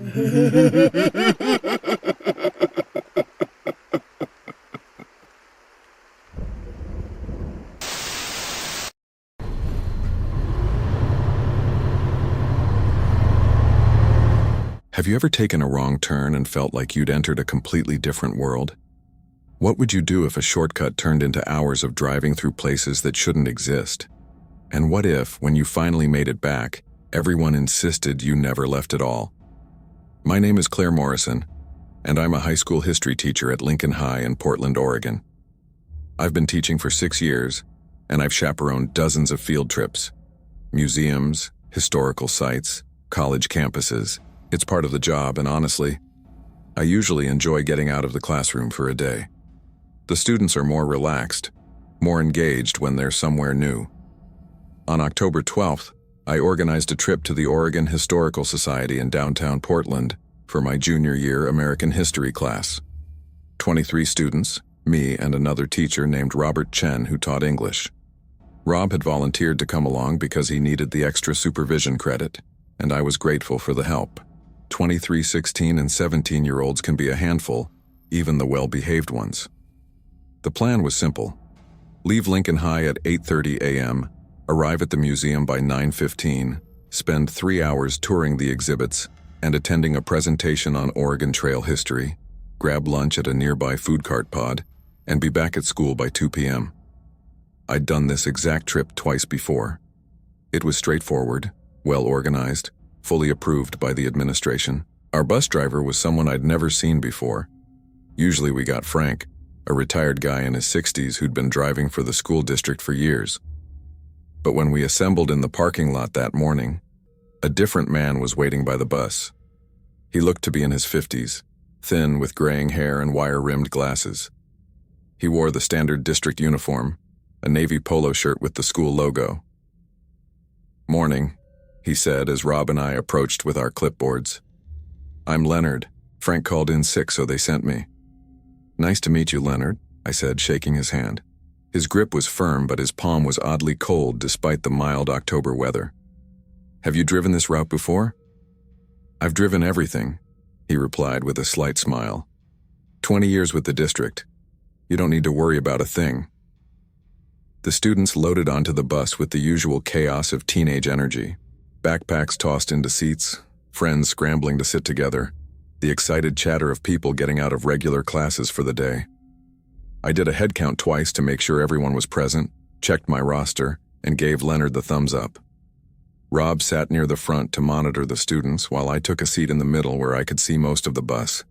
Have you ever taken a wrong turn and felt like you'd entered a completely different world? What would you do if a shortcut turned into hours of driving through places that shouldn't exist? And what if, when you finally made it back, everyone insisted you never left at all? My name is Claire Morrison, and I'm a high school history teacher at Lincoln High in Portland, Oregon. I've been teaching for 6 years, and I've chaperoned dozens of field trips, museums, historical sites, college campuses. It's part of the job, and honestly, I usually enjoy getting out of the classroom for a day. The students are more relaxed, more engaged when they're somewhere new. On October 12th, I organized a trip to the Oregon Historical Society in downtown Portland for my junior year American history class. 23 students, me and another teacher named Robert Chen who taught English. Rob had volunteered to come along because he needed the extra supervision credit, and I was grateful for the help. 23, 16, and 17-year-olds can be a handful, even the well-behaved ones. The plan was simple. Leave Lincoln High at 8:30 a.m., arrive at the museum by 9:15, spend 3 hours touring the exhibits and attending a presentation on Oregon Trail history, grab lunch at a nearby food cart pod, and be back at school by 2 p.m. I'd done this exact trip twice before. It was straightforward, well-organized, fully approved by the administration. Our bus driver was someone I'd never seen before. Usually we got Frank, a retired guy in his 60s who'd been driving for the school district for years. But when we assembled in the parking lot that morning, a different man was waiting by the bus. He looked to be in his 50s, thin with graying hair and wire-rimmed glasses. He wore the standard district uniform, a navy polo shirt with the school logo. "Morning," he said as Rob and I approached with our clipboards. "I'm Leonard. Frank called in sick, so they sent me." "Nice to meet you, Leonard," I said, shaking his hand. His grip was firm, but his palm was oddly cold despite the mild October weather. "Have you driven this route before?" "I've driven everything," he replied with a slight smile. 20 years with the district. You don't need to worry about a thing." The students loaded onto the bus with the usual chaos of teenage energy. Backpacks tossed into seats, friends scrambling to sit together, the excited chatter of people getting out of regular classes for the day. I did a head count twice to make sure everyone was present, checked my roster, and gave Leonard the thumbs up. Rob sat near the front to monitor the students while I took a seat in the middle where I could see most of the bus.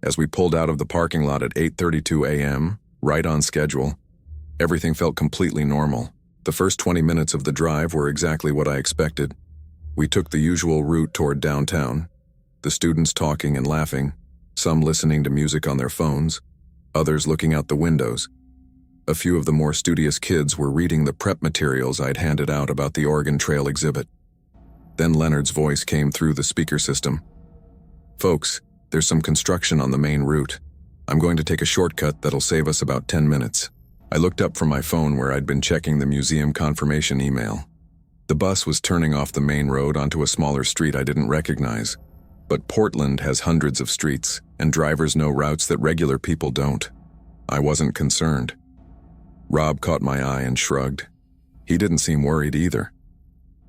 As we pulled out of the parking lot at 8:32 a.m., right on schedule, everything felt completely normal. The first 20 minutes of the drive were exactly what I expected. We took the usual route toward downtown, the students talking and laughing, some listening to music on their phones, others looking out the windows. A few of the more studious kids were reading the prep materials I'd handed out about the Oregon Trail exhibit. Then Leonard's voice came through the speaker system. "Folks, there's some construction on the main route. I'm going to take a shortcut that'll save us about 10 minutes. I looked up from my phone where I'd been checking the museum confirmation email. The bus was turning off the main road onto a smaller street I didn't recognize. But Portland has hundreds of streets, and drivers know routes that regular people don't. I wasn't concerned. Rob caught my eye and shrugged. He didn't seem worried either.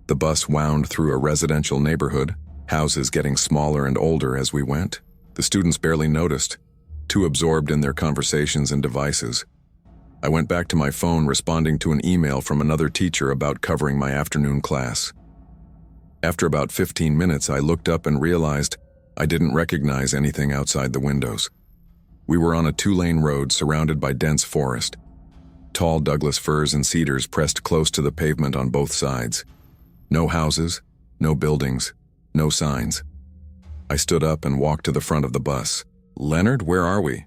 The bus wound through a residential neighborhood, houses getting smaller and older as we went. The students barely noticed, too absorbed in their conversations and devices. I went back to my phone responding to an email from another teacher about covering my afternoon class. After about 15 minutes, I looked up and realized I didn't recognize anything outside the windows. We were on a 2-lane road surrounded by dense forest. Tall Douglas firs and cedars pressed close to the pavement on both sides. No houses, no buildings, no signs. I stood up and walked to the front of the bus. "Leonard, where are we?"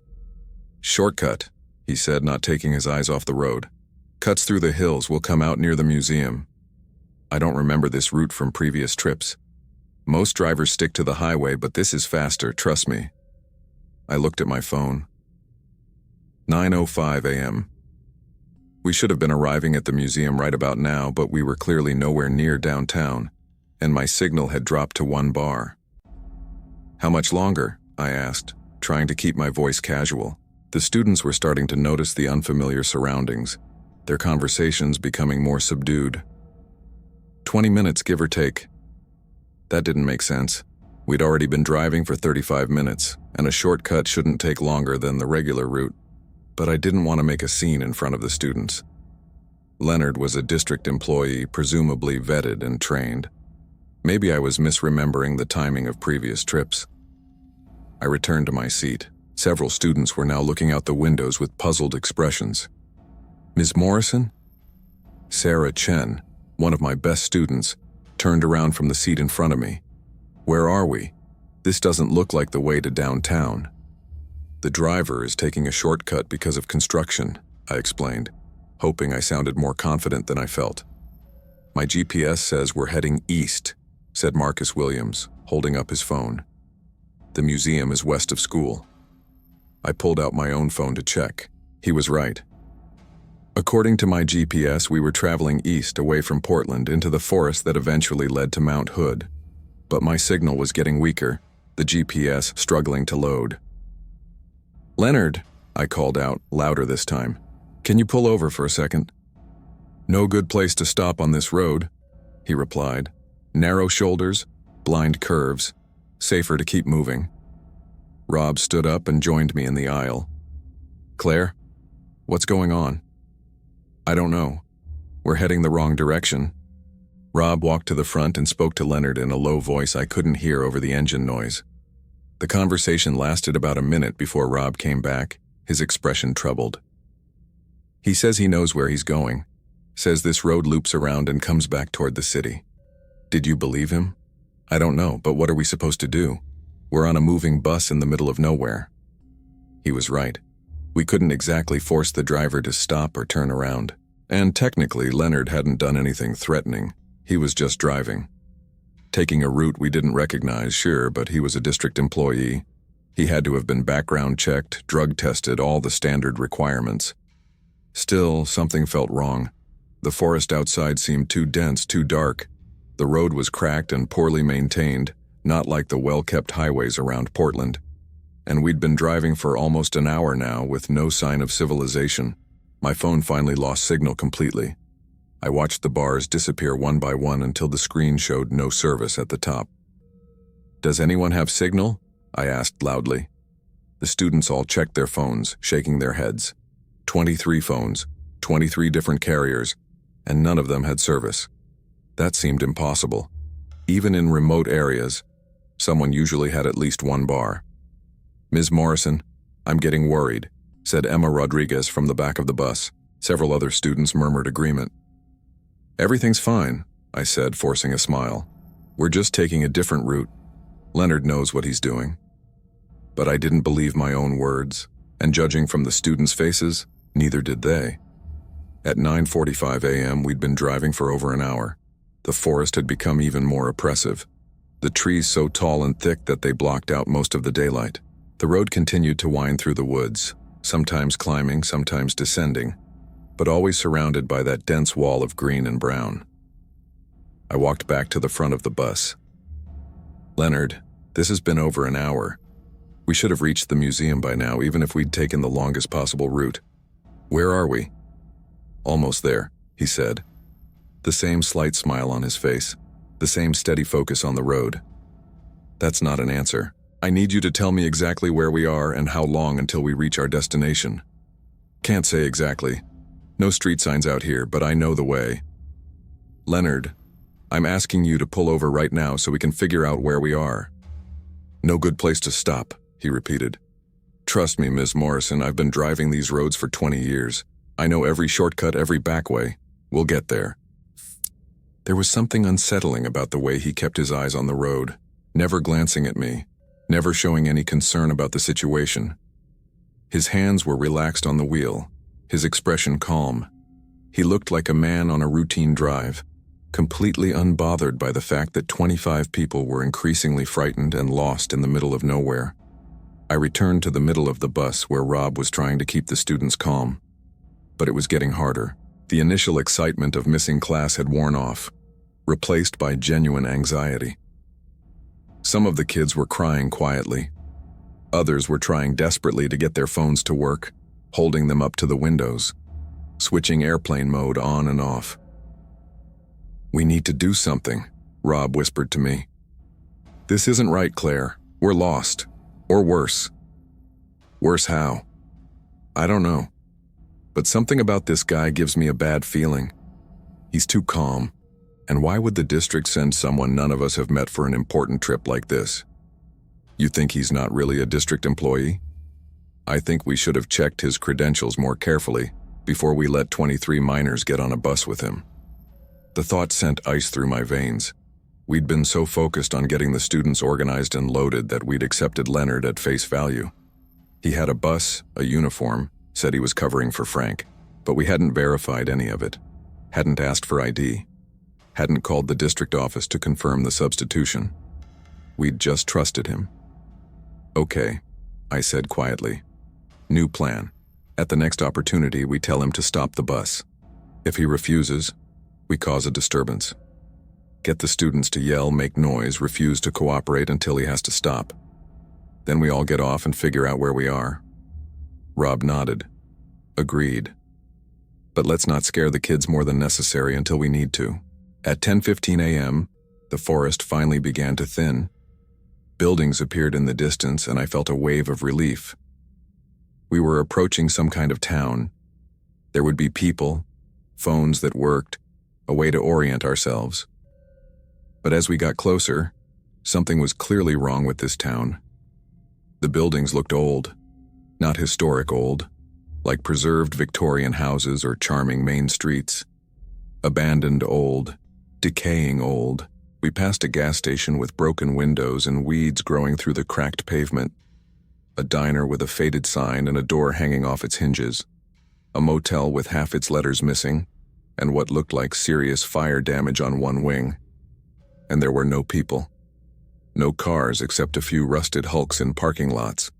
"Shortcut," he said, not taking his eyes off the road. "Cuts through the hills, will come out near the museum." I don't remember this route from previous trips. Most drivers stick to the highway, but this is faster, trust me. I looked at my phone. 9:05 a.m. We should have been arriving at the museum right about now, but we were clearly nowhere near downtown, and my signal had dropped to 1 bar. How much longer? I asked, trying to keep my voice casual. The students were starting to notice the unfamiliar surroundings, their conversations becoming more subdued. 20 minutes, give or take. That didn't make sense. We'd already been driving for 35 minutes, and a shortcut shouldn't take longer than the regular route. But I didn't want to make a scene in front of the students. Leonard was a district employee, presumably vetted and trained. Maybe I was misremembering the timing of previous trips. I returned to my seat. Several students were now looking out the windows with puzzled expressions. Ms. Morrison? Sarah Chen, one of my best students, turned around from the seat in front of me. Where are we? This doesn't look like the way to downtown. The driver is taking a shortcut because of construction, I explained, hoping I sounded more confident than I felt. My GPS says we're heading east, said Marcus Williams, holding up his phone. The museum is west of school. I pulled out my own phone to check. He was right. According to my GPS, we were traveling east away from Portland into the forest that eventually led to Mount Hood. But my signal was getting weaker, the GPS struggling to load. Leonard, I called out, louder this time. Can you pull over for a second? No good place to stop on this road, he replied. Narrow shoulders, blind curves, safer to keep moving. Rob stood up and joined me in the aisle. Claire, what's going on? I don't know. We're heading the wrong direction. Rob walked to the front and spoke to Leonard in a low voice I couldn't hear over the engine noise. The conversation lasted about a minute before Rob came back, his expression troubled. He says he knows where he's going, says this road loops around and comes back toward the city. Did you believe him? I don't know, but what are we supposed to do? We're on a moving bus in the middle of nowhere. He was right. We couldn't exactly force the driver to stop or turn around. And technically, Leonard hadn't done anything threatening. He was just driving. Taking a route we didn't recognize, sure, but he was a district employee. He had to have been background checked, drug tested, all the standard requirements. Still, something felt wrong. The forest outside seemed too dense, too dark. The road was cracked and poorly maintained, not like the well-kept highways around Portland. And we'd been driving for almost an hour now with no sign of civilization. My phone finally lost signal completely. I watched the bars disappear one by one until the screen showed no service at the top. Does anyone have signal? I asked loudly. The students all checked their phones, shaking their heads. 23 phones, 23 different carriers, and none of them had service. That seemed impossible. Even in remote areas, someone usually had at least one bar. Ms. Morrison, I'm getting worried, said Emma Rodriguez from the back of the bus. Several other students murmured agreement. Everything's fine, I said, forcing a smile. We're just taking a different route. Leonard knows what he's doing. But I didn't believe my own words, and judging from the students' faces, neither did they. At 9:45 a.m., we'd been driving for over an hour. The forest had become even more oppressive, the trees so tall and thick that they blocked out most of the daylight. The road continued to wind through the woods, sometimes climbing, sometimes descending, but always surrounded by that dense wall of green and brown. I walked back to the front of the bus. Leonard, this has been over an hour. We should have reached the museum by now, even if we'd taken the longest possible route. Where are we? Almost there, he said. The same slight smile on his face, the same steady focus on the road. That's not an answer. I need you to tell me exactly where we are and how long until we reach our destination. Can't say exactly. No street signs out here, but I know the way. Leonard, I'm asking you to pull over right now so we can figure out where we are. No good place to stop, he repeated. Trust me, Ms. Morrison, I've been driving these roads for 20 years. I know every shortcut, every back way. We'll get there. There was something unsettling about the way he kept his eyes on the road, never glancing at me, never showing any concern about the situation. His hands were relaxed on the wheel, his expression calm. He looked like a man on a routine drive, completely unbothered by the fact that 25 people were increasingly frightened and lost in the middle of nowhere. I returned to the middle of the bus where Rob was trying to keep the students calm. But it was getting harder. The initial excitement of missing class had worn off, replaced by genuine anxiety. Some of the kids were crying quietly. Others were trying desperately to get their phones to work, holding them up to the windows, switching airplane mode on and off. "We need to do something," Rob whispered to me. "This isn't right, Claire. We're lost. Or worse." "Worse how?" "I don't know. But something about this guy gives me a bad feeling. He's too calm. And why would the district send someone none of us have met for an important trip like this? You think he's not really a district employee? I think we should have checked his credentials more carefully before we let 23 minors get on a bus with him." The thought sent ice through my veins. We'd been so focused on getting the students organized and loaded that we'd accepted Leonard at face value. He had a bus, a uniform, said he was covering for Frank, but we hadn't verified any of it, hadn't asked for ID, hadn't called the district office to confirm the substitution. We'd just trusted him. "Okay," I said quietly. "New plan. At the next opportunity, we tell him to stop the bus. If he refuses, we cause a disturbance. Get the students to yell, make noise, refuse to cooperate until he has to stop. Then we all get off and figure out where we are." Rob nodded. "Agreed. But let's not scare the kids more than necessary until we need to." At 10:15 a.m., the forest finally began to thin. Buildings appeared in the distance, and I felt a wave of relief. We were approaching some kind of town. There would be people, phones that worked, a way to orient ourselves. But as we got closer, something was clearly wrong with this town. The buildings looked old, not historic old, like preserved Victorian houses or charming main streets. Abandoned old, decaying old. We passed a gas station with broken windows and weeds growing through the cracked pavement, a diner with a faded sign and a door hanging off its hinges, a motel with half its letters missing, and what looked like serious fire damage on one wing. And there were no people. No cars except a few rusted hulks in parking lots.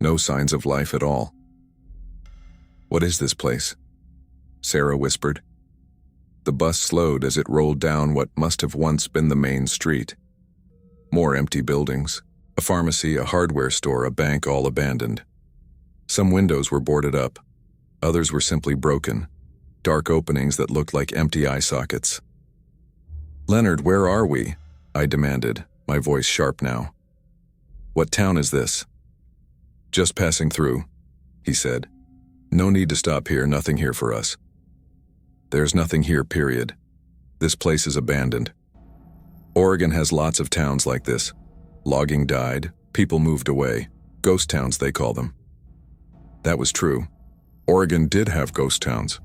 No signs of life at all. "What is this place?" Sarah whispered. The bus slowed as it rolled down what must have once been the main street. More empty buildings. A pharmacy, a hardware store, a bank, all abandoned. Some windows were boarded up. Others were simply broken. Dark openings that looked like empty eye sockets. "Leonard, where are we?" I demanded, my voice sharp now. "What town is this?" "Just passing through," he said. "No need to stop here, nothing here for us." "There's nothing here, period. This place is abandoned. Oregon has lots of towns like this. Logging died, people moved away. Ghost towns, they call them." That was true. Oregon did have ghost towns,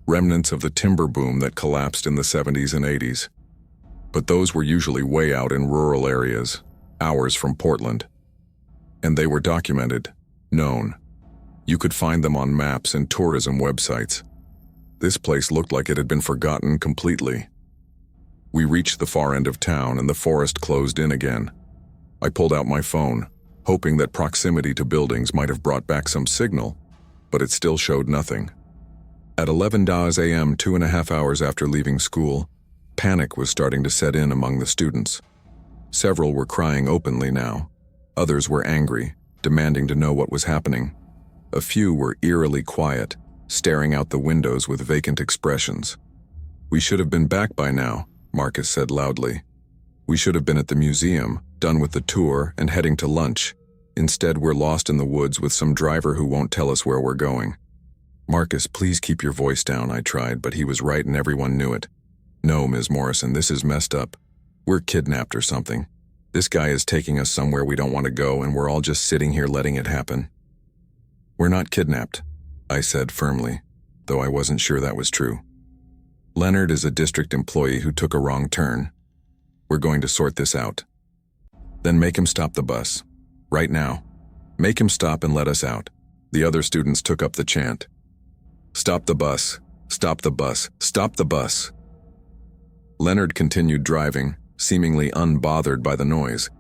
remnants of the timber boom that collapsed in the 70s and 80s. But those were usually way out in rural areas, hours from Portland. And they were documented, known. You could find them on maps and tourism websites. This place looked like it had been forgotten completely. We reached the far end of town and the forest closed in again. I pulled out my phone, hoping that proximity to buildings might have brought back some signal, but it still showed nothing. At 11 a.m., 2.5 hours after leaving school, panic was starting to set in among the students. Several were crying openly now. Others were angry, demanding to know what was happening. A few were eerily quiet, staring out the windows with vacant expressions. "We should have been back by now," Marcus said loudly. "We should have been at the museum, done with the tour, and heading to lunch. Instead, we're lost in the woods with some driver who won't tell us where we're going." "Marcus, please keep your voice down," I tried, but he was right and everyone knew it. "No, Ms. Morrison, this is messed up. We're kidnapped or something. This guy is taking us somewhere we don't want to go, and we're all just sitting here letting it happen." "We're not kidnapped," I said firmly, though I wasn't sure that was true. "Leonard is a district employee who took a wrong turn. We're going to sort this out." "Then make him stop the bus. Right now. Make him stop and let us out." The other students took up the chant. "Stop the bus. Stop the bus. Stop the bus." Leonard continued driving, seemingly unbothered by the noise.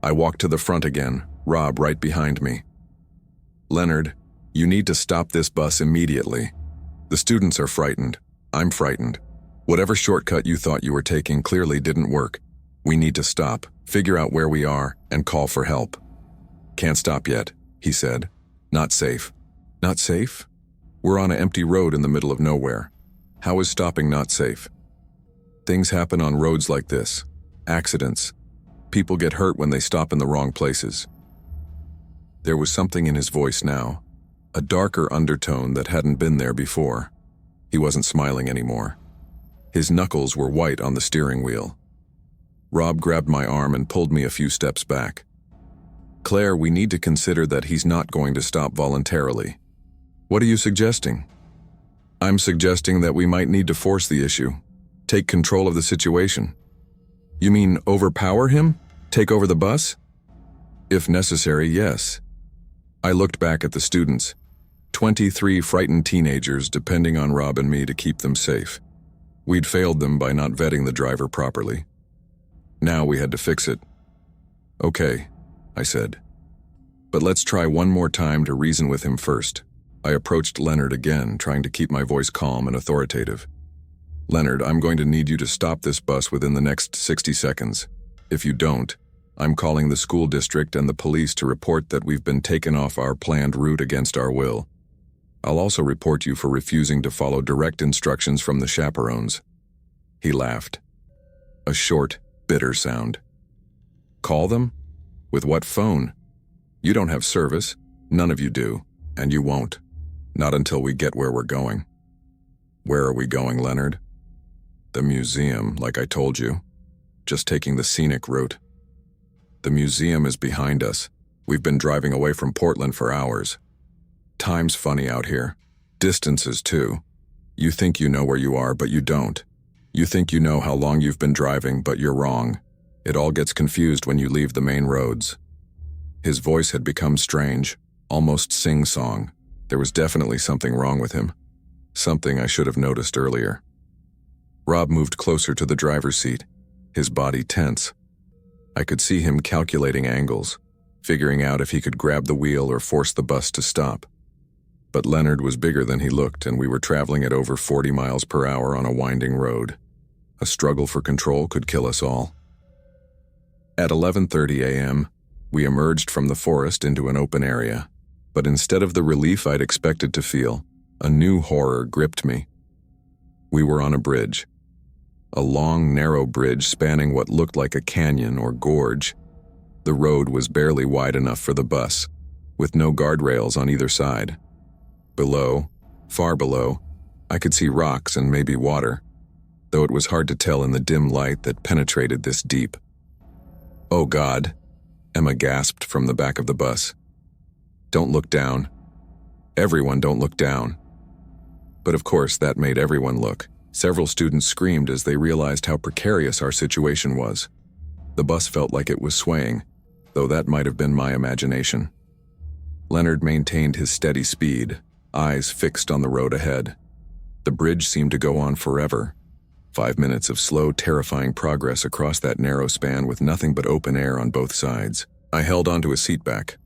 I walked to the front again, Rob right behind me. "Leonard, you need to stop this bus immediately. The students are frightened. I'm frightened. Whatever shortcut you thought you were taking clearly didn't work. We need to stop." Figure out where we are and call for help." "Can't stop yet," he said. "Not safe." "Not safe? We're on an empty road in the middle of nowhere. How is stopping not safe?" "Things happen on roads like this. Accidents. People get hurt when they stop in the wrong places." There was something in his voice now, a darker undertone that hadn't been there before. He wasn't smiling anymore. His knuckles were white on the steering wheel. Rob grabbed my arm and pulled me a few steps back. "Claire, we need to consider that he's not going to stop voluntarily." "What are you suggesting?" "I'm suggesting that we might need to force the issue. Take control of the situation." "You mean overpower him? Take over the bus?" "If necessary, yes." I looked back at the students. 23 frightened teenagers depending on Rob and me to keep them safe. We'd failed them by not vetting the driver properly. Now we had to fix it. "Okay," I said. "But let's try one more time to reason with him first." I approached Leonard again, trying to keep my voice calm and authoritative. "Leonard, I'm going to need you to stop this bus within the next 60 seconds. If you don't, I'm calling the school district and the police to report that we've been taken off our planned route against our will. I'll also report you for refusing to follow direct instructions from the chaperones." He laughed. A short, bitter sound. "Call them? With what phone? You don't have service, none of you do, and you won't. Not until we get where we're going." "Where are we going, Leonard?" "The museum, like I told you. Just taking the scenic route." "The museum is behind us. We've been driving away from Portland for hours. Time's funny out here. Distances, too. You think you know where you are, but you don't. You think you know how long you've been driving, but you're wrong. It all gets confused when you leave the main roads." His voice had become strange, almost sing-song. There was definitely something wrong with him. Something I should have noticed earlier. Rob moved closer to the driver's seat, his body tense. I could see him calculating angles, figuring out if he could grab the wheel or force the bus to stop. But Leonard was bigger than he looked, and we were traveling at over 40 miles per hour on a winding road. A struggle for control could kill us all. At 11:30 a.m., we emerged from the forest into an open area, but instead of the relief I'd expected to feel, a new horror gripped me. We were on a bridge. A long, narrow bridge spanning what looked like a canyon or gorge. The road was barely wide enough for the bus, with no guardrails on either side. Below, far below, I could see rocks and maybe water, though it was hard to tell in the dim light that penetrated this deep. "Oh God," Emma gasped from the back of the bus. "Don't look down. Everyone don't look down." But of course that made everyone look. Several students screamed as they realized how precarious our situation was. The bus felt like it was swaying, though that might have been my imagination. Leonard maintained his steady speed, eyes fixed on the road ahead. The bridge seemed to go on forever. 5 minutes of slow, terrifying progress across that narrow span with nothing but open air on both sides. I held onto a seat back,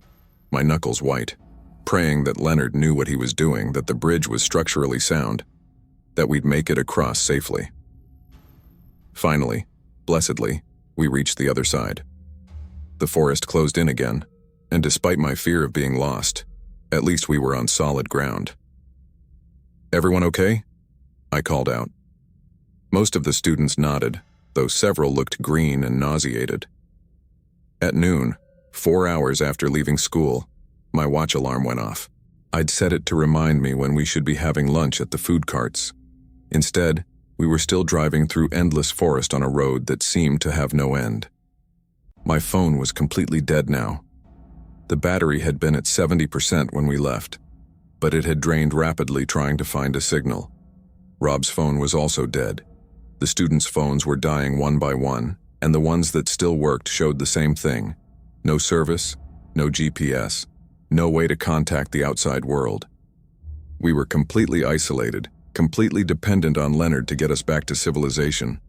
my knuckles white, praying that Leonard knew what he was doing, that the bridge was structurally sound, that we'd make it across safely. Finally, blessedly, we reached the other side. The forest closed in again, and despite my fear of being lost, at least we were on solid ground. "Everyone okay?" I called out. Most of the students nodded, though several looked green and nauseated. At noon, 4 hours after leaving school, my watch alarm went off. I'd set it to remind me when we should be having lunch at the food carts. Instead, we were still driving through endless forest on a road that seemed to have no end. My phone was completely dead now. The battery had been at 70% when we left, but it had drained rapidly trying to find a signal. Rob's phone was also dead. The students' phones were dying one by one, and the ones that still worked showed the same thing. No service, no GPS, no way to contact the outside world. We were completely isolated, completely dependent on Leonard to get us back to civilization,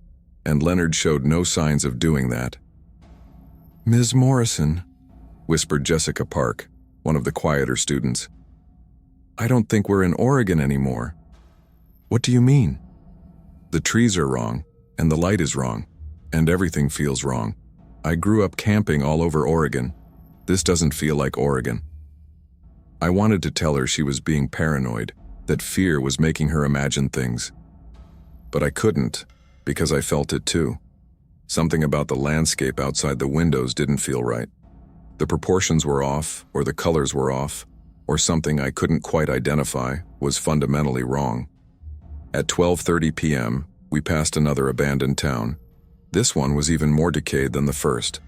and Leonard showed no signs of doing that. "Ms. Morrison," whispered Jessica Park, one of the quieter students. "I don't think we're in Oregon anymore." "What do you mean?" "The trees are wrong, and the light is wrong, and everything feels wrong." I grew up camping all over Oregon. This doesn't feel like Oregon. I wanted to tell her she was being paranoid, that fear was making her imagine things. But I couldn't, because I felt it too. Something about the landscape outside the windows didn't feel right. The proportions were off, or the colors were off, or something I couldn't quite identify was fundamentally wrong. At 12:30 p.m., we passed another abandoned town. This one was even more decayed than the first.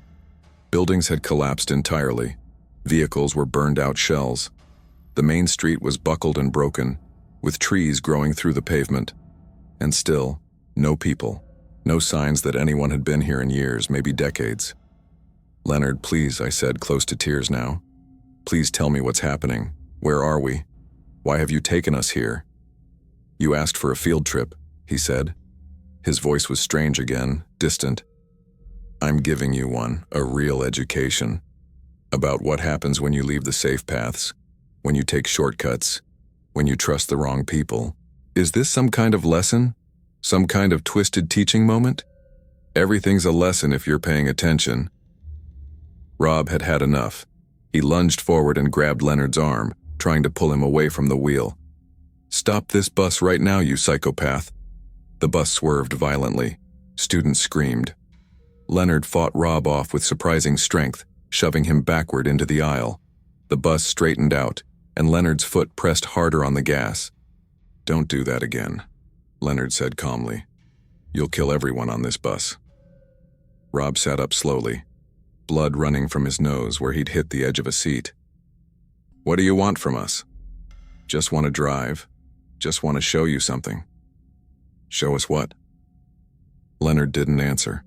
Buildings had collapsed entirely. Vehicles were burned-out shells. The main street was buckled and broken, with trees growing through the pavement. And still, no people. No signs that anyone had been here in years, maybe decades. "Leonard, please," I said, close to tears now. "Please tell me what's happening. Where are we? Why have you taken us here?" "You asked for a field trip," he said. His voice was strange again, distant. "I'm giving you one, a real education. About what happens when you leave the safe paths, when you take shortcuts, when you trust the wrong people. Is this some kind of lesson? Some kind of twisted teaching moment? Everything's a lesson if you're paying attention." Rob had had enough. He lunged forward and grabbed Leonard's arm, trying to pull him away from the wheel. "Stop this bus right now, you psychopath." The bus swerved violently. Students screamed. Leonard fought Rob off with surprising strength, shoving him backward into the aisle. The bus straightened out, and Leonard's foot pressed harder on the gas. "Don't do that again," Leonard said calmly. "You'll kill everyone on this bus." Rob sat up slowly, blood running from his nose where he'd hit the edge of a seat. "What do you want from us?" "Just want to drive. Just want to show you something." "Show us what?" Leonard didn't answer.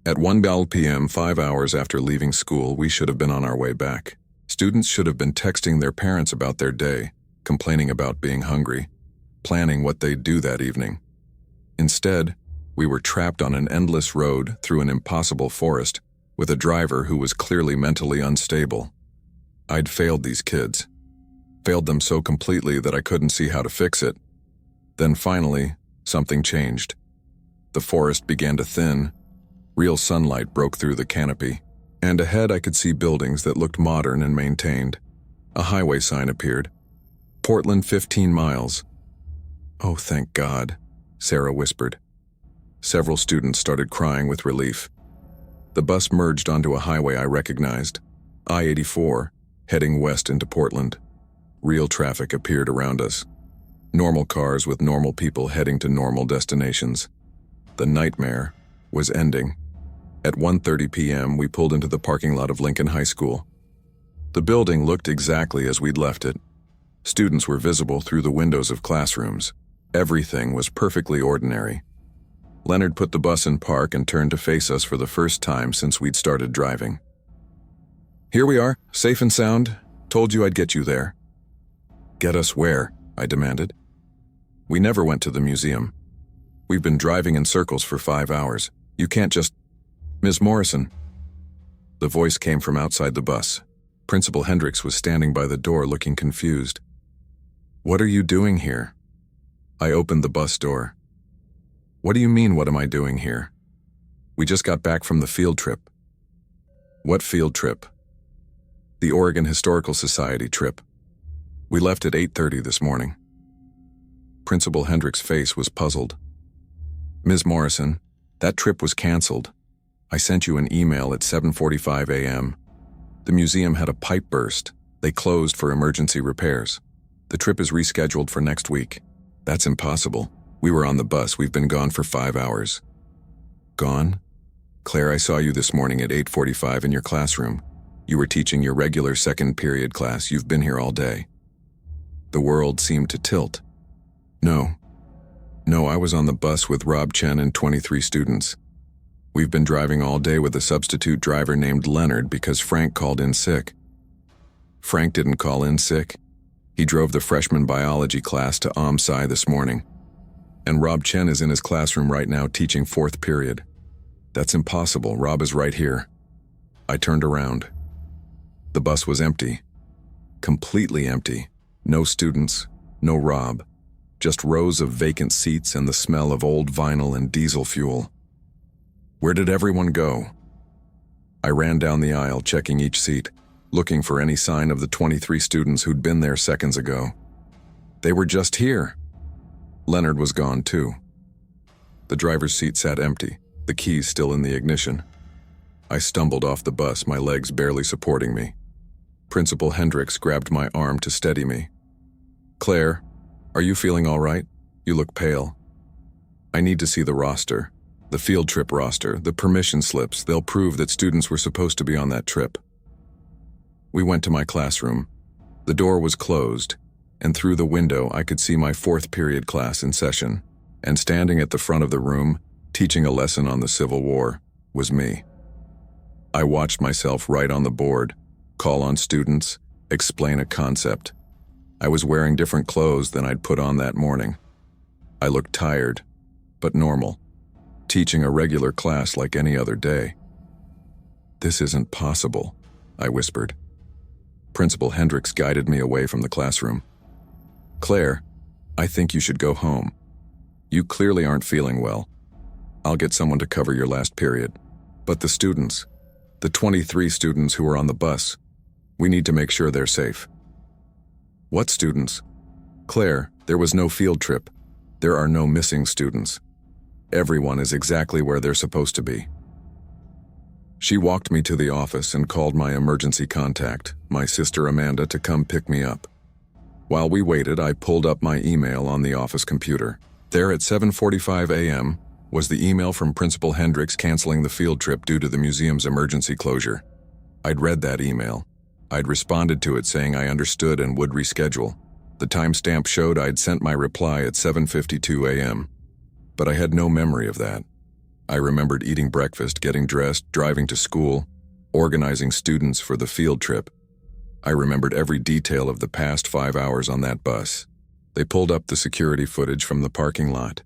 At 1 p.m., 5 hours after leaving school, we should have been on our way back. Students should have been texting their parents about their day, complaining about being hungry, planning what they'd do that evening. Instead, we were trapped on an endless road through an impossible forest with a driver who was clearly mentally unstable. I'd failed these kids. Failed them so completely that I couldn't see how to fix it. Then finally, something changed. The forest began to thin. Real sunlight broke through the canopy, and ahead I could see buildings that looked modern and maintained. A highway sign appeared. "Portland 15 miles. "Oh, thank God," Sarah whispered. Several students started crying with relief. The bus merged onto a highway I recognized, I-84, heading west into Portland. Real traffic appeared around us. Normal cars with normal people heading to normal destinations. The nightmare was ending. At 1:30 p.m., we pulled into the parking lot of Lincoln High School. The building looked exactly as we'd left it. Students were visible through the windows of classrooms. Everything was perfectly ordinary. Leonard put the bus in park and turned to face us for the first time since we'd started driving. "Here we are, safe and sound. Told you I'd get you there." "Get us where?" I demanded. "We never went to the museum. We've been driving in circles for 5 hours. You can't just—" "Ms. Morrison." The voice came from outside the bus. Principal Hendricks was standing by the door looking confused. "What are you doing here?" I opened the bus door. "What do you mean, what am I doing here?" "We just got back from the field trip." "What field trip?" "The Oregon Historical Society trip. We left at 8:30 this morning." Principal Hendricks' face was puzzled. "Ms. Morrison, that trip was canceled. I sent you an email at 7:45 a.m. The museum had a pipe burst. They closed for emergency repairs. The trip is rescheduled for next week." "That's impossible. We were on the bus. We've been gone for 5 hours." "Gone? Claire, I saw you this morning at 8:45 in your classroom. You were teaching your regular second period class. You've been here all day." The world seemed to tilt. No, I was on the bus with Rob Chen and 23 students. We've been driving all day with a substitute driver named Leonard because Frank called in sick." "Frank didn't call in sick. He drove the freshman biology class to Sci this morning. And Rob Chen is in his classroom right now teaching 4th period. That's impossible. Rob is right here." I turned around. The bus was empty. Completely empty. No students, no Rob. Just rows of vacant seats and the smell of old vinyl and diesel fuel. "Where did everyone go?" I ran down the aisle, checking each seat, looking for any sign of the 23 students who'd been there seconds ago. They were just here. Leonard was gone too. The driver's seat sat empty, the keys still in the ignition. I stumbled off the bus, my legs barely supporting me. Principal Hendricks grabbed my arm to steady me. "Claire, are you feeling all right? You look pale." "I need to see the roster. The field trip roster, the permission slips. They'll prove that students were supposed to be on that trip." We went to my classroom. The door was closed, and through the window I could see my fourth period class in session, and standing at the front of the room, teaching a lesson on the Civil War, was me. I watched myself write on the board, call on students, explain a concept. I was wearing different clothes than I'd put on that morning. I looked tired, but normal, teaching a regular class like any other day. "This isn't possible," I whispered. Principal Hendricks guided me away from the classroom. "Claire, I think you should go home. You clearly aren't feeling well. I'll get someone to cover your last period. But the students, the 23 students who are on the bus, we need to make sure they're safe." "What students?" "Claire, there was no field trip. There are no missing students. Everyone is exactly where they're supposed to be." She walked me to the office and called my emergency contact, my sister Amanda, to come pick me up. While we waited, I pulled up my email on the office computer. There at 7:45 a.m. was the email from Principal Hendricks canceling the field trip due to the museum's emergency closure. I'd read that email. I'd responded to it saying I understood and would reschedule. The timestamp showed I'd sent my reply at 7:52 a.m. But I had no memory of that. I remembered eating breakfast, getting dressed, driving to school, organizing students for the field trip. I remembered every detail of the past 5 hours on that bus. They pulled up the security footage from the parking lot.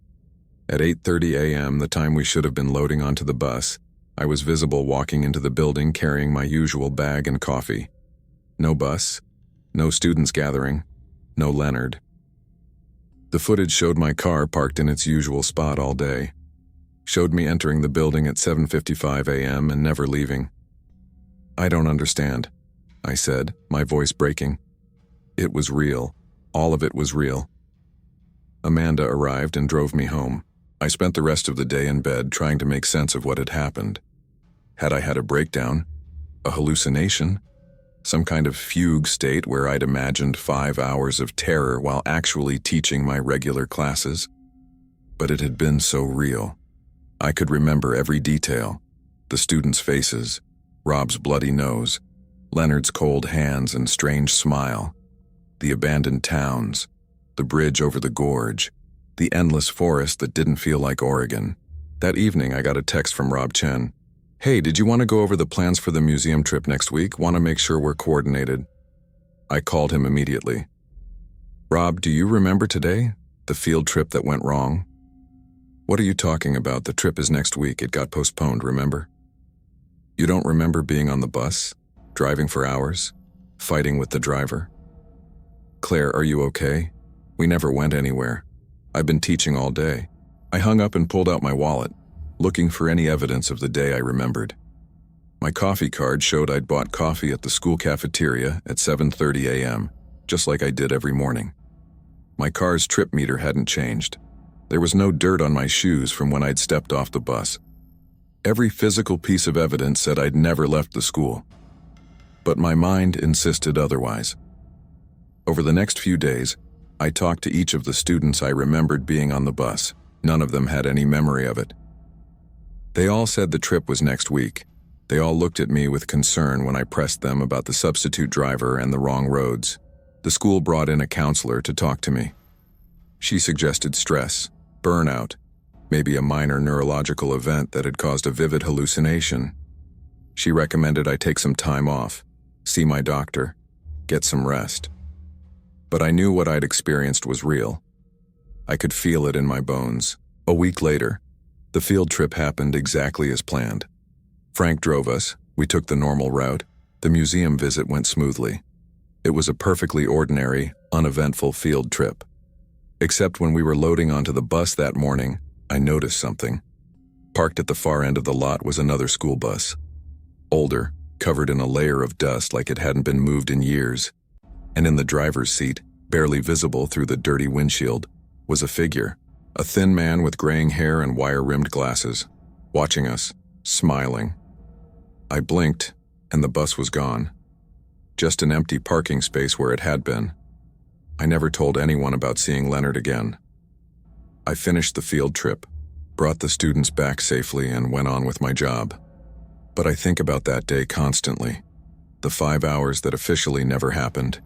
At 8:30 a.m., the time we should have been loading onto the bus, I was visible walking into the building carrying my usual bag and coffee. No bus, no students gathering, no Leonard. The footage showed my car parked in its usual spot all day. Showed me entering the building at 7:55 a.m. and never leaving. "I don't understand," I said, my voice breaking. It was real. All of it was real. Amanda arrived and drove me home. I spent the rest of the day in bed trying to make sense of what had happened. Had I had a breakdown? A hallucination? Some kind of fugue state where I'd imagined 5 hours of terror while actually teaching my regular classes? But it had been so real. I could remember every detail. The students' faces, Rob's bloody nose, Leonard's cold hands and strange smile, the abandoned towns, the bridge over the gorge, the endless forest that didn't feel like Oregon. That evening I got a text from Rob Chen. "Hey, did you want to go over the plans for the museum trip next week? Want to make sure we're coordinated?" I called him immediately. "Rob, do you remember today? The field trip that went wrong?" "What are you talking about? The trip is next week. It got postponed, remember?" "You don't remember being on the bus? Driving for hours? Fighting with the driver?" "Claire, are you okay? We never went anywhere. I've been teaching all day." I hung up and pulled out my wallet, looking for any evidence of the day I remembered. My coffee card showed I'd bought coffee at the school cafeteria at 7:30 a.m., just like I did every morning. My car's trip meter hadn't changed. There was no dirt on my shoes from when I'd stepped off the bus. Every physical piece of evidence said I'd never left the school. But my mind insisted otherwise. Over the next few days, I talked to each of the students I remembered being on the bus. None of them had any memory of it. They all said the trip was next week. They all looked at me with concern when I pressed them about the substitute driver and the wrong roads. The school brought in a counselor to talk to me. She suggested stress, burnout, maybe a minor neurological event that had caused a vivid hallucination. She recommended I take some time off, see my doctor, get some rest. But I knew what I'd experienced was real. I could feel it in my bones. A week later, the field trip happened exactly as planned. Frank drove us. We took the normal route. The museum visit went smoothly. It was a perfectly ordinary, uneventful field trip. Except when we were loading onto the bus that morning, I noticed something. Parked at the far end of the lot was another school bus. older, covered in a layer of dust like it hadn't been moved in years. And in the driver's seat, barely visible through the dirty windshield, was a figure, a thin man with graying hair and wire-rimmed glasses, watching us, smiling. I blinked, and the bus was gone. Just an empty parking space where it had been. I never told anyone about seeing Leonard again. I finished the field trip, brought the students back safely, and went on with my job. But I think about that day constantly. The 5 hours that officially never happened.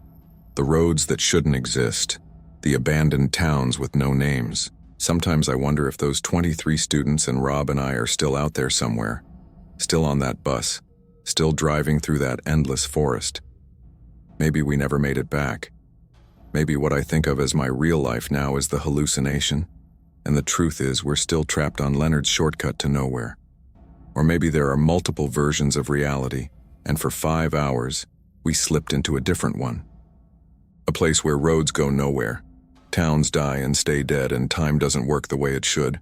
The roads that shouldn't exist. The abandoned towns with no names. Sometimes I wonder if those 23 students and Rob and I are still out there somewhere. Still on that bus. Still driving through that endless forest. Maybe we never made it back. Maybe what I think of as my real life now is the hallucination. And the truth is we're still trapped on Leonard's shortcut to nowhere. Or maybe there are multiple versions of reality, and for 5 hours, we slipped into a different one. A place where roads go nowhere, towns die and stay dead, and time doesn't work the way it should.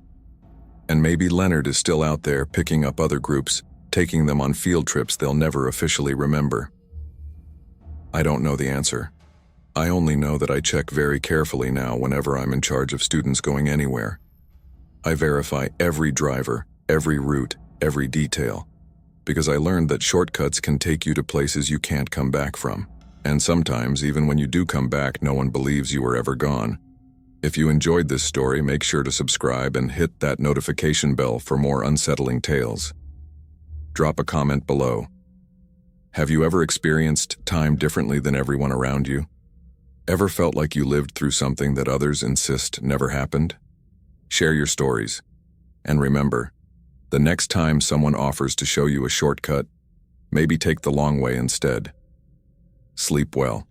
And maybe Leonard is still out there picking up other groups, taking them on field trips they'll never officially remember. I don't know the answer. I only know that I check very carefully now whenever I'm in charge of students going anywhere. I verify every driver, every route, every detail, because I learned that shortcuts can take you to places you can't come back from. And sometimes, even when you do come back, no one believes you were ever gone. If you enjoyed this story, make sure to subscribe and hit that notification bell for more unsettling tales. Drop a comment below. Have you ever experienced time differently than everyone around you? Ever felt like you lived through something that others insist never happened? Share your stories. And remember, the next time someone offers to show you a shortcut, maybe take the long way instead. Sleep well.